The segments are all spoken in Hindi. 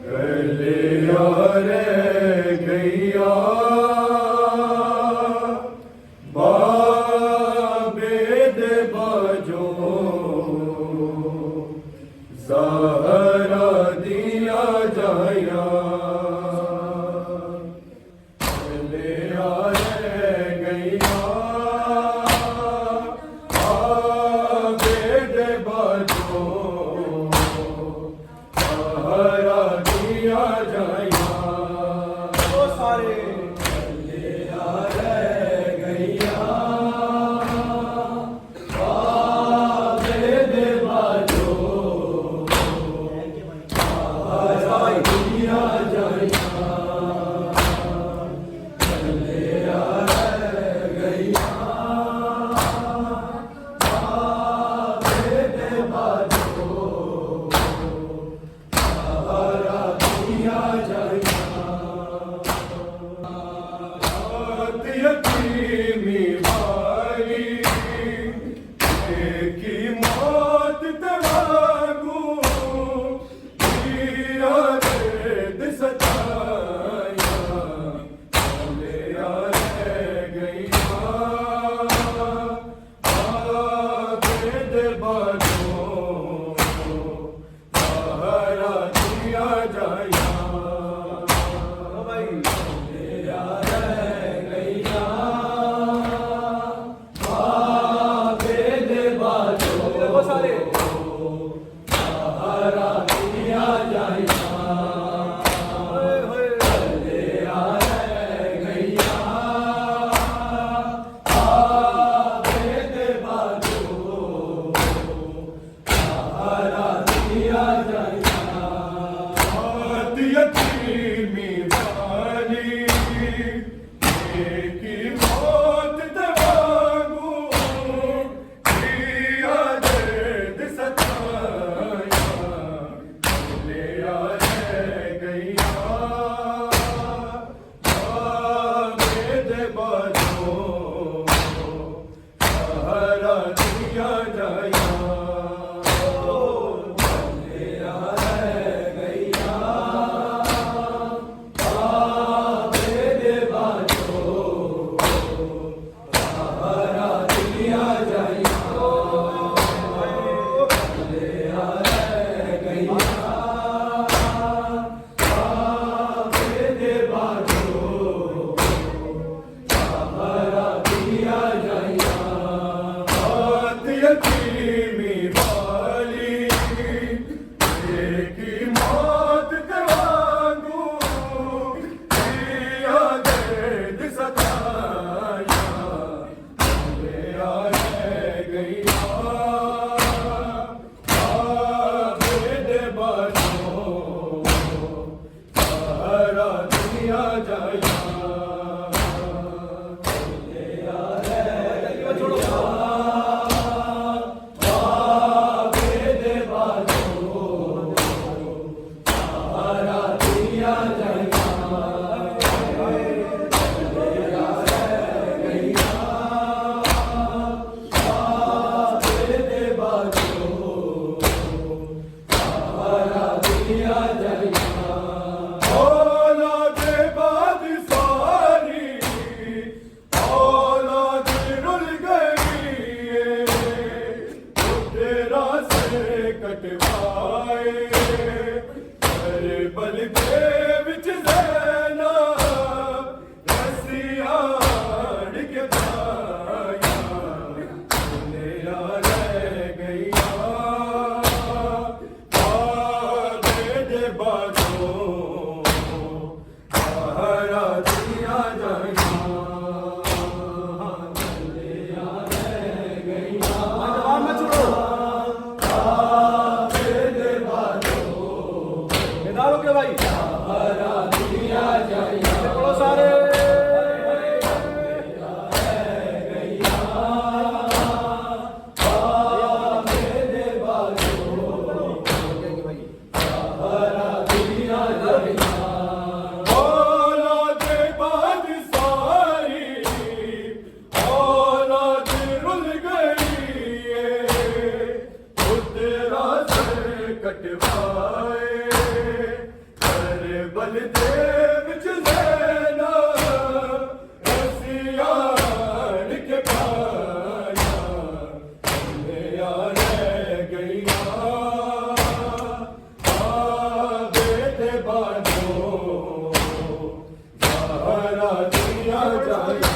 कलिया रे गैया बाबेद बाजो सहारा दिया जाया कलिया रे गैया बाबेद बाजो सहारा दिया जाया वो सारे कलिया रे गैया बाबेद बाजो सहारा दिया जाया कलिया रे गैया बाबेद बाजो सहारा दिया जाया यतीमी वाली की मौत तवागू दिया रे सताया कलिया रे गैया बाबेद बाजो सहारा दिया जाया ओ भाई कलिया रे गैया बाबेद बाजो वो सारे सहारा दिया जाया ओए होए कलिया रे गैया बाबेद बाजो सहारा दिया जाया यतीमी वाली की मौत दवागू दिया दर्द सताया कलिया रे गैया बाबेद बाजो सहारा दिया जाया कलिया रे गैया बाबेद बाजो सहारा दिया जाया कलिया रे गैया बाबेद बाजो सहारा दिया जाया यतीमी वाली की मौत दवागू दिया दर्द सताया कलिया रे गैया बाबेद बाजो सहारा दिया जाया कलिया रे गैया बाबेद बाजो सहारा दिया जाया कलिया रे गैया बाबेद बाजो सहारा दिया जाया औलाद बाद सारी औलाद रुल गई तेरा से कटवाए बल के विच ज़ैना रसिया के पाया कलिया रे गैया बाबेद बाजो सहारा दिया जाया कलिया रे गैया जवान में छोड़ो बाबेद बाजो निकालो के भाई सहारा दिया जाया बोलो सारे बाबेद बाजो सहारा दिया जाया औलाद बाद सारी औलाद रुल गई तेरा से कटवाए बलदेव चुनैना रसियान के पाया मेरा रह गईया बेटे बाजो सारा दुनिया जाया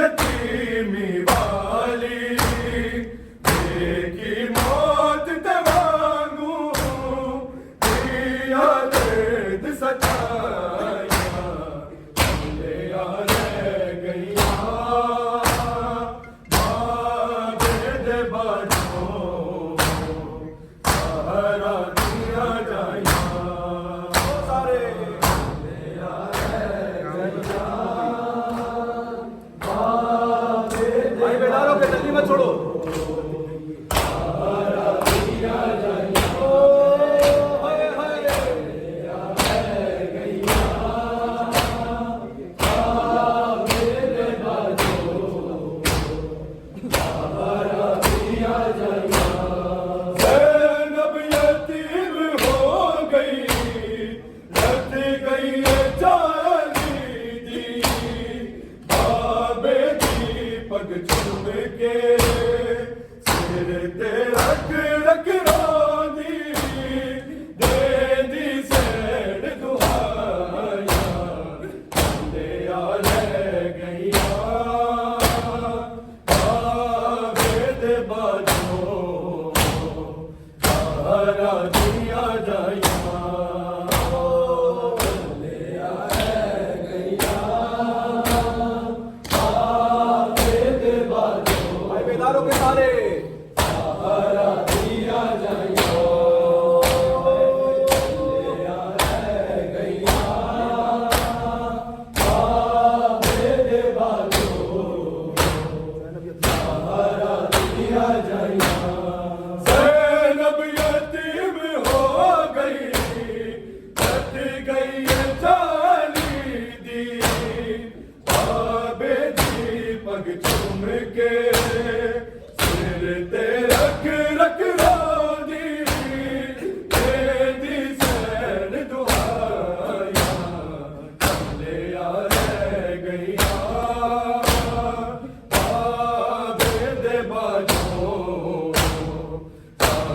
यतीमी वाली देखी मौत तवांगू दिया दर्द सताया ले रह गईया दे बाजो सारा दुनिया जाया सारे भाई बेदारों के जल्दी मत छोड़ो। ज़ैनब यतीम हो गई रट गई जाली दी बाबे दी पग चूम के सिर ते रख रख रोंदी दे दी सैड दुआया ले रह गईया बाबे दे बाजो सारा दुनिया जाया भाई बेदारों के सारे सारा दुनिया जाया ज़ैनब यतीम हो गई रट गई जाली दी बाबे दी पग चूम के सिर ते रख रख रोंदी दे दी सैन दुआया ले रह गईया बाबे दे बाजो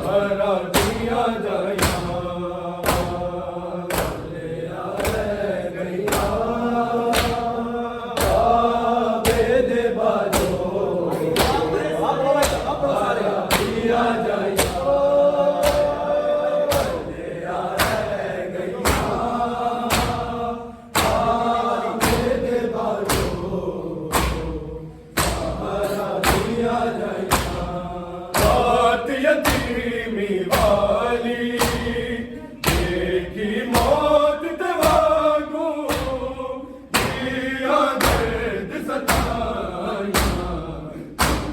सारा दुनिया जाया ले रह गईया बाबे दे बाजो सारे दुनिया जाया बात यतीमी वाली देखी मौत दवागू दिया दर्द सताया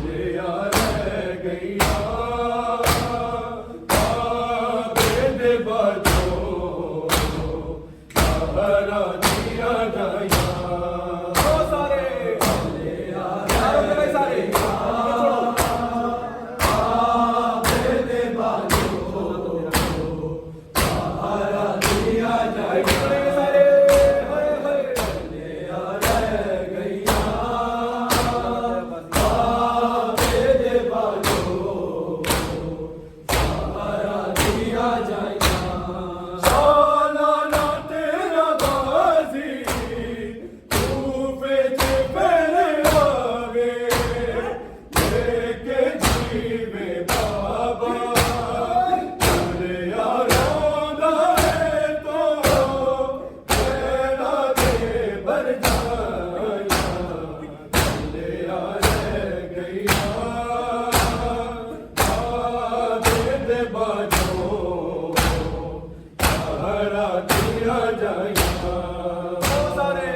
ले रह गईया बाबे दे बाजो सारा दुनिया जाया सारे बेदारों के भाई सारे मत छोड़ो। सारे सालाना तेरा बाजी तूफे च पहले आवे लेके जीवे बाबा तेरे यारों है तो तेरा दे भर जाया ले रह गईया बाबे दे बाजो सारा दुनिया जाया सारे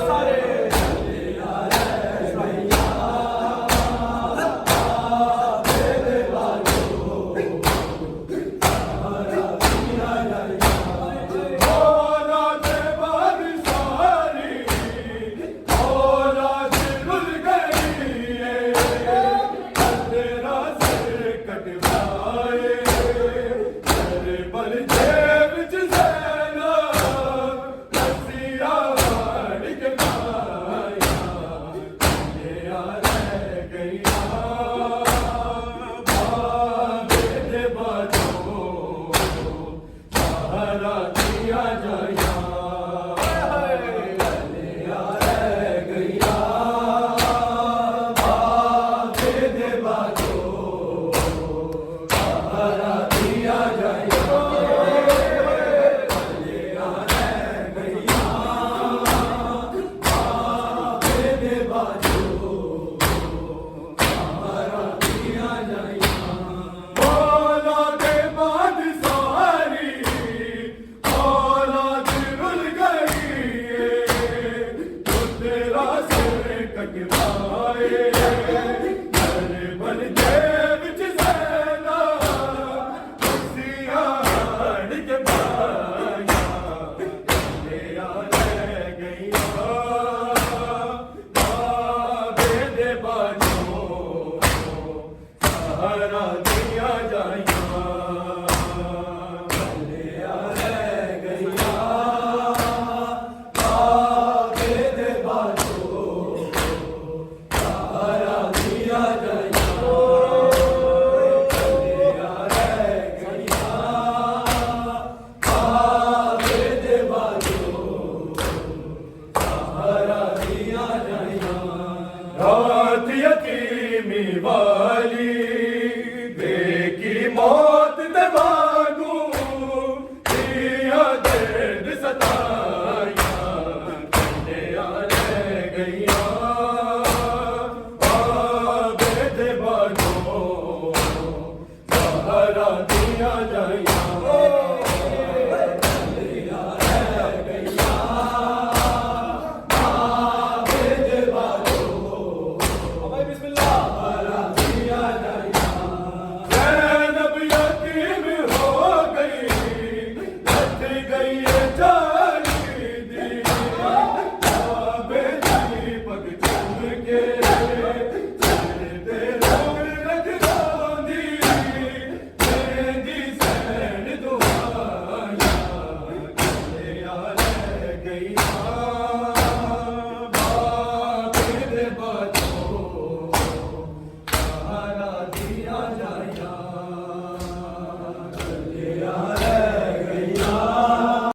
सारे औलाद बादशाही, औलाद रुल गई है, तेरा सर कटवाए, तेरे बल जेब च सैना, रस्सियां वाड़ के माया, तेरा रह गईया, बाबे दे बाजो, सहारा दिया जाया, तेरा रह गईया, बाबे दे बाजो, सहारा दिया जाया, तेरा रह गईया, बाबे दे बाजो, सहारा दिया जाया। औलाद बादशाही, औलाद रुल गई है, तो तेरा सर कटवाए, तेरे बल जेब च सैना, रस्सियां वाड़ के माया, तेरा रह गईया, बाबे दे बाजो, सहारा दिया जाया, तेरा रह गईया, बाबे दे बाजो, सहारा दिया जाया, तेरा रह गईया, बाबे दे बाजो, सहारा दिया जाया। रात यतीमी वाली देखी मौत दे वांगू, दिया दर्द सताया, कंडिया रह गईया, बाबे दे बाजो, सहारा दिया जाया, कंडिया रह गईया, बाबे दे बाजो, भाई बिस्मिल्लाह ज़ैनब यतीम हो गई, लट गई है जाली दी, बाबे दी पग चूम के, चलते रोग रख रोंदी, मेरी सैन दुआया, कंडिया रह गईया,